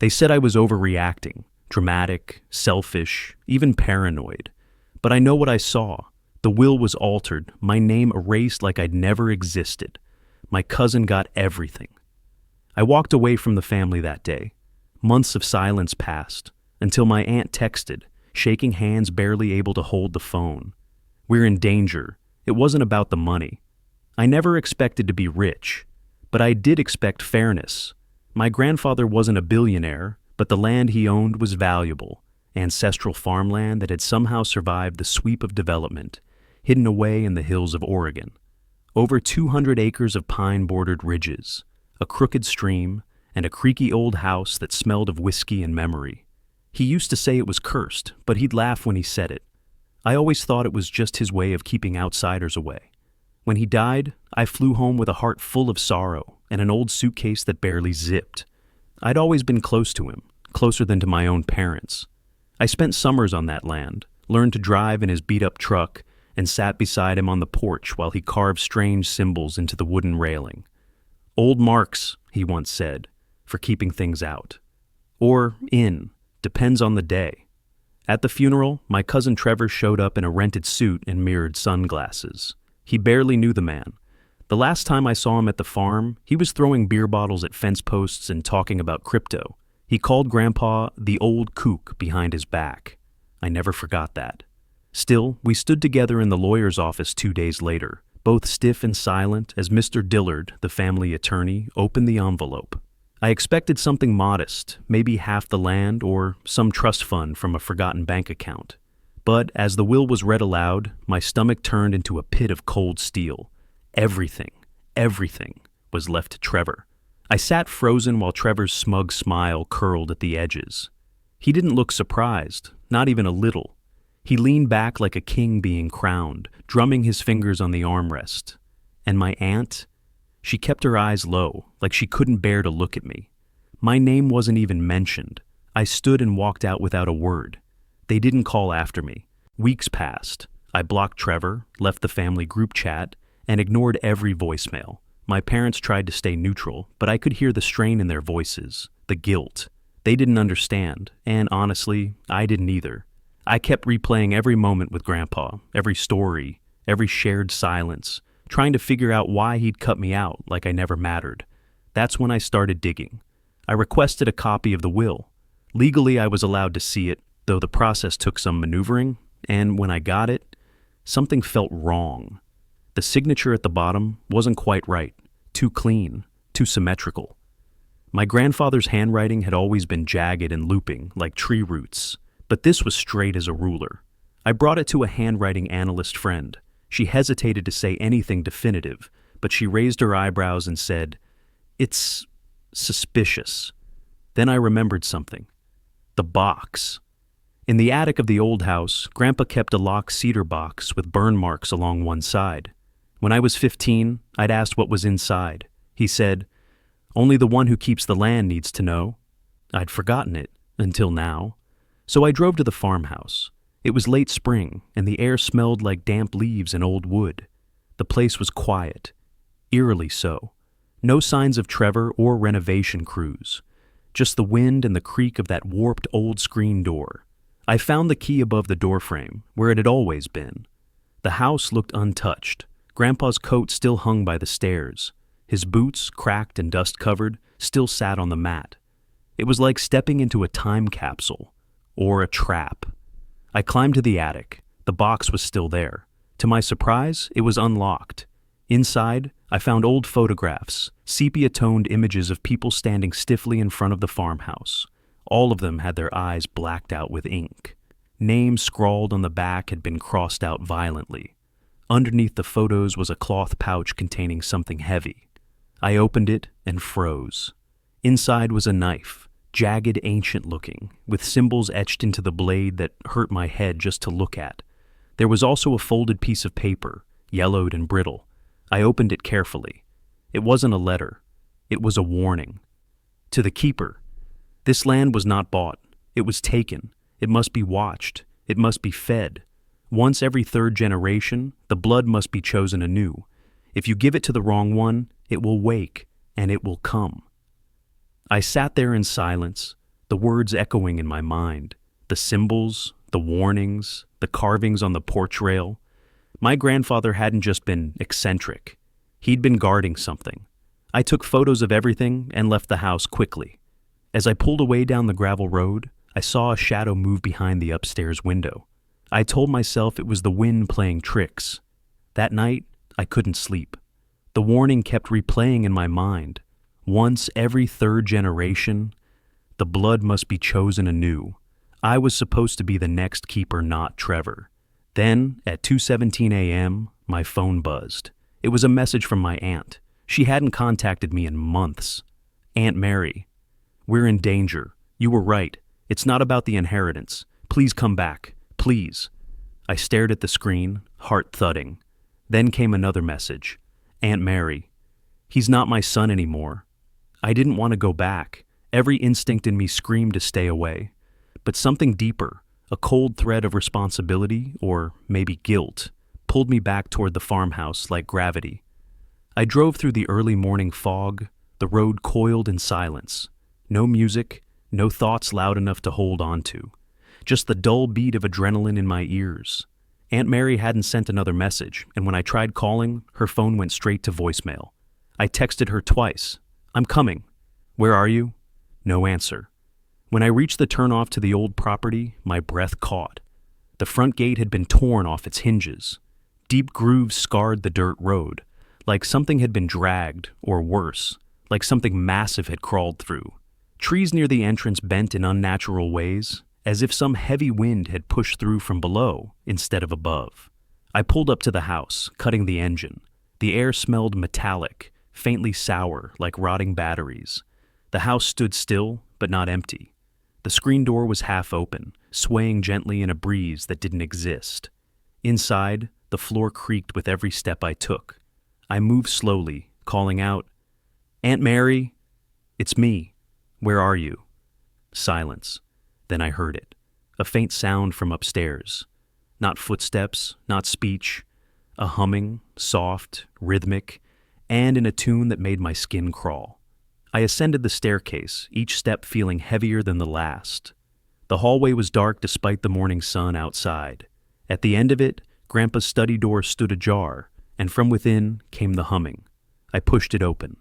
They said I was overreacting, dramatic, selfish, even paranoid. But I know what I saw. The will was altered, my name erased like I'd never existed. My cousin got everything. I walked away from the family that day. Months of silence passed, until my aunt texted, shaking hands, barely able to hold the phone. "We're in danger." It wasn't about the money. I never expected to be rich, but I did expect fairness. My grandfather wasn't a billionaire, but the land he owned was valuable, ancestral farmland that had somehow survived the sweep of development, hidden away in the hills of Oregon. Over 200 acres of pine-bordered ridges, a crooked stream, and a creaky old house that smelled of whiskey and memory. He used to say it was cursed, but he'd laugh when he said it. I always thought it was just his way of keeping outsiders away. When he died, I flew home with a heart full of sorrow and an old suitcase that barely zipped. I'd always been close to him, closer than to my own parents. I spent summers on that land, learned to drive in his beat-up truck, and sat beside him on the porch while he carved strange symbols into the wooden railing. "Old marks," he once said, "for keeping things out." Or in, depends on the day. At the funeral, my cousin Trevor showed up in a rented suit and mirrored sunglasses. He barely knew the man. The last time I saw him at the farm, he was throwing beer bottles at fence posts and talking about crypto. He called Grandpa the old kook behind his back. I never forgot that. Still, we stood together in the lawyer's office 2 days later, both stiff and silent as Mr. Dillard, the family attorney, opened the envelope. I expected something modest, maybe half the land or some trust fund from a forgotten bank account. But as the will was read aloud, my stomach turned into a pit of cold steel. Everything was left to Trevor. I sat frozen while Trevor's smug smile curled at the edges. He didn't look surprised, not even a little. He leaned back like a king being crowned, drumming his fingers on the armrest. And my aunt? She kept her eyes low, like she couldn't bear to look at me. My name wasn't even mentioned. I stood and walked out without a word. They didn't call after me. Weeks passed. I blocked Trevor, left the family group chat, and ignored every voicemail. My parents tried to stay neutral, but I could hear the strain in their voices, the guilt. They didn't understand, and honestly, I didn't either. I kept replaying every moment with Grandpa, every story, every shared silence, trying to figure out why he'd cut me out like I never mattered. That's when I started digging. I requested a copy of the will. Legally, I was allowed to see it, though the process took some maneuvering, and when I got it, something felt wrong. The signature at the bottom wasn't quite right, too clean, too symmetrical. My grandfather's handwriting had always been jagged and looping, like tree roots, but this was straight as a ruler. I brought it to a handwriting analyst friend. She hesitated to say anything definitive, but she raised her eyebrows and said, "It's suspicious." Then I remembered something. The box. In the attic of the old house, Grandpa kept a locked cedar box with burn marks along one side. When I was 15, I'd asked what was inside. He said, "Only the one who keeps the land needs to know." I'd forgotten it, until now. So I drove to the farmhouse. It was late spring, and the air smelled like damp leaves and old wood. The place was quiet, eerily so. No signs of Trevor or renovation crews. Just the wind and the creak of that warped old screen door. I found the key above the doorframe, where it had always been. The house looked untouched. Grandpa's coat still hung by the stairs. His boots, cracked and dust-covered, still sat on the mat. It was like stepping into a time capsule, or a trap. I climbed to the attic. The box was still there. To my surprise, it was unlocked. Inside, I found old photographs, sepia-toned images of people standing stiffly in front of the farmhouse. All of them had their eyes blacked out with ink. Names scrawled on the back had been crossed out violently. Underneath the photos was a cloth pouch containing something heavy. I opened it and froze. Inside was a knife, jagged, ancient-looking, with symbols etched into the blade that hurt my head just to look at. There was also a folded piece of paper, yellowed and brittle. I opened it carefully. It wasn't a letter. It was a warning. To the keeper. This land was not bought. It was taken. It must be watched. It must be fed. Once every third generation, the blood must be chosen anew. If you give it to the wrong one, it will wake, and it will come. I sat there in silence, the words echoing in my mind, the symbols, the warnings, the carvings on the porch rail. My grandfather hadn't just been eccentric. He'd been guarding something. I took photos of everything and left the house quickly. As I pulled away down the gravel road, I saw a shadow move behind the upstairs window. I told myself it was the wind playing tricks. That night, I couldn't sleep. The warning kept replaying in my mind. Once every third generation, the blood must be chosen anew. I was supposed to be the next keeper, not Trevor. Then, at 2:17 a.m., my phone buzzed. It was a message from my aunt. She hadn't contacted me in months. "Aunt Mary, we're in danger. You were right. It's not about the inheritance. Please come back. Please." I stared at the screen, heart thudding. Then came another message. "Aunt Mary, he's not my son anymore." I didn't want to go back. Every instinct in me screamed to stay away. But something deeper, a cold thread of responsibility, or maybe guilt, pulled me back toward the farmhouse like gravity. I drove through the early morning fog, the road coiled in silence. No music, no thoughts loud enough to hold on to. Just the dull beat of adrenaline in my ears. Aunt Mary hadn't sent another message, and when I tried calling, her phone went straight to voicemail. I texted her twice. "I'm coming." "Where are you?" No answer. When I reached the turnoff to the old property, my breath caught. The front gate had been torn off its hinges. Deep grooves scarred the dirt road, like something had been dragged, or worse, like something massive had crawled through. Trees near the entrance bent in unnatural ways, as if some heavy wind had pushed through from below instead of above. I pulled up to the house, cutting the engine. The air smelled metallic, faintly sour, like rotting batteries. The house stood still, but not empty. The screen door was half open, swaying gently in a breeze that didn't exist. Inside, the floor creaked with every step I took. I moved slowly, calling out, "Aunt Mary, it's me. Where are you?" Silence. Then I heard it. A faint sound from upstairs. Not footsteps, not speech. A humming, soft, rhythmic, and in a tune that made my skin crawl. I ascended the staircase, each step feeling heavier than the last. The hallway was dark despite the morning sun outside. At the end of it, Grandpa's study door stood ajar, and from within came the humming. I pushed it open.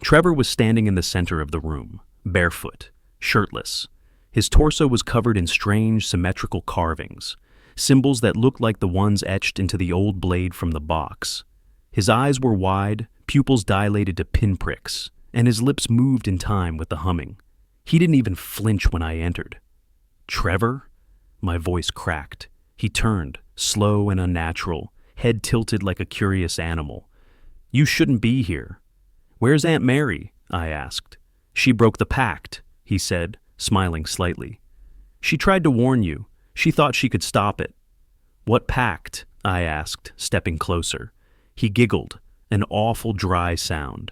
Trevor was standing in the center of the room, barefoot, shirtless. His torso was covered in strange, symmetrical carvings, symbols that looked like the ones etched into the old blade from the box. His eyes were wide, pupils dilated to pinpricks, and his lips moved in time with the humming. He didn't even flinch when I entered. "Trevor?" My voice cracked. He turned, slow and unnatural, head tilted like a curious animal. "You shouldn't be here." "Where's Aunt Mary?" I asked. "She broke the pact," he said, smiling slightly. "She tried to warn you. She thought she could stop it." "What pact?" I asked, stepping closer. He giggled, an awful dry sound.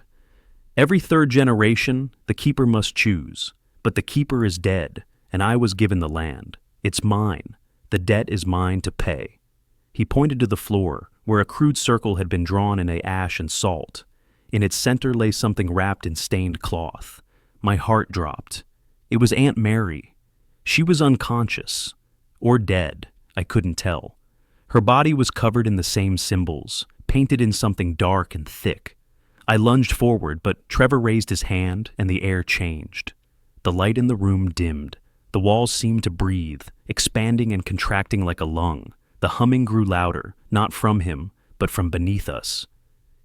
"Every third generation, the keeper must choose. But the keeper is dead, and I was given the land. It's mine. The debt is mine to pay." He pointed to the floor, where a crude circle had been drawn in ash and salt. In its center lay something wrapped in stained cloth. My heart dropped. It was Aunt Mary. She was unconscious. Or dead, I couldn't tell. Her body was covered in the same symbols, painted in something dark and thick. I lunged forward, but Trevor raised his hand, and the air changed. The light in the room dimmed. The walls seemed to breathe, expanding and contracting like a lung. The humming grew louder, not from him, but from beneath us.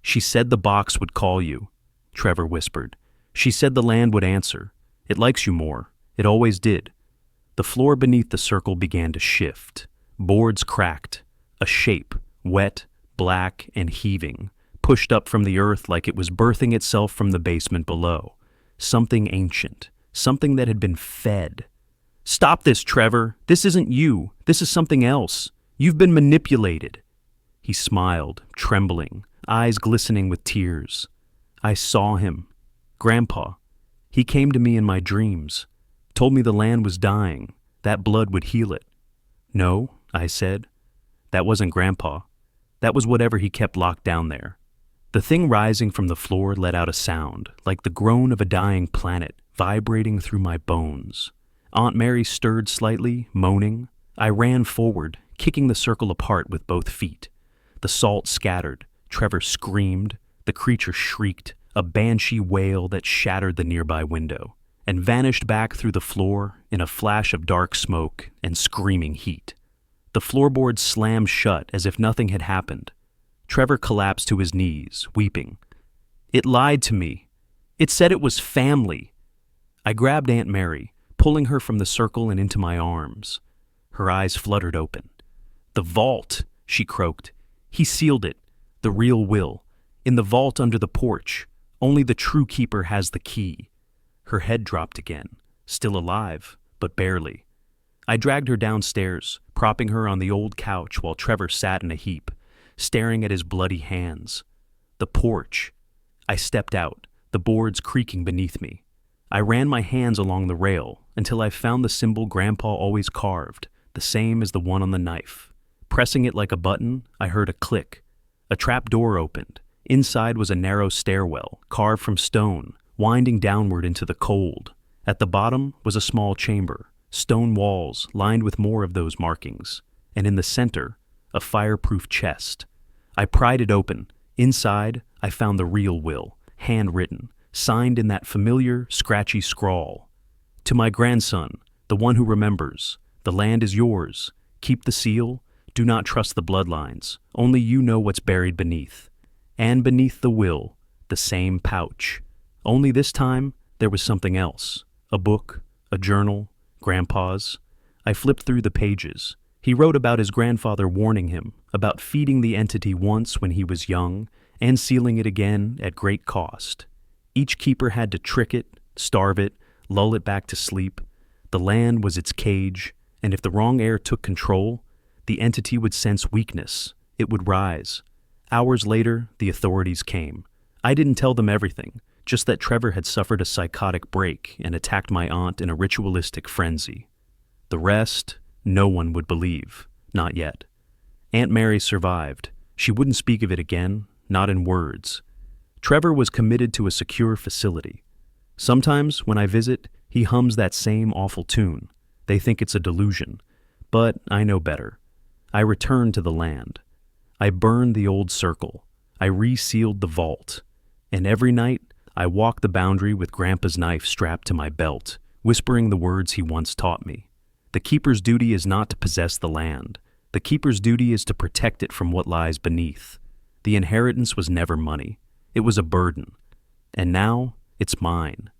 "She said the box would call you," Trevor whispered. "She said the land would answer. It likes you more. It always did." The floor beneath the circle began to shift. Boards cracked. A shape, wet, black, and heaving, pushed up from the earth like it was birthing itself from the basement below. Something ancient, something that had been fed. "Stop this, Trevor! This isn't you. This is something else. You've been manipulated." He smiled, trembling, eyes glistening with tears. "I saw him. Grandpa. He came to me in my dreams. Told me the land was dying. That blood would heal it." "No," I said. "That wasn't Grandpa. That was whatever he kept locked down there." The thing rising from the floor let out a sound, like the groan of a dying planet, vibrating through my bones. Aunt Mary stirred slightly, moaning. I ran forward, kicking the circle apart with both feet. The salt scattered. Trevor screamed. The creature shrieked, a banshee wail that shattered the nearby window, and vanished back through the floor in a flash of dark smoke and screaming heat. The floorboards slammed shut as if nothing had happened. Trevor collapsed to his knees, weeping. It lied to me. It said it was family. I grabbed Aunt Mary, pulling her from the circle and into my arms. Her eyes fluttered open. The vault, she croaked. He sealed it, the real will, in the vault under the porch. Only the true keeper has the key. Her head dropped again, still alive, but barely. I dragged her downstairs, propping her on the old couch while Trevor sat in a heap, staring at his bloody hands. The porch. I stepped out, the boards creaking beneath me. I ran my hands along the rail until I found the symbol Grandpa always carved, the same as the one on the knife. Pressing it like a button, I heard a click. A trap door opened. Inside was a narrow stairwell, carved from stone, winding downward into the cold. At the bottom was a small chamber, stone walls lined with more of those markings, and in the center, a fireproof chest. I pried it open. Inside, I found the real will, handwritten, signed in that familiar, scratchy scrawl. To my grandson, the one who remembers, the land is yours. Keep the seal. Do not trust the bloodlines. Only you know what's buried beneath. And beneath the will, the same pouch. Only this time, there was something else. A book, a journal, Grandpa's. I flipped through the pages. He wrote about his grandfather warning him, about feeding the entity once when he was young, and sealing it again at great cost. Each keeper had to trick it, starve it, lull it back to sleep. The land was its cage, and if the wrong heir took control, the entity would sense weakness. It would rise. Hours later, the authorities came. I didn't tell them everything, just that Trevor had suffered a psychotic break and attacked my aunt in a ritualistic frenzy. The rest, no one would believe. Not yet. Aunt Mary survived. She wouldn't speak of it again, not in words. Trevor was committed to a secure facility. Sometimes, when I visit, he hums that same awful tune. They think it's a delusion, but I know better. I returned to the land. I burned the old circle. I resealed the vault. And every night, I walked the boundary with Grandpa's knife strapped to my belt, whispering the words he once taught me. The keeper's duty is not to possess the land. The keeper's duty is to protect it from what lies beneath. The inheritance was never money. It was a burden. And now, it's mine.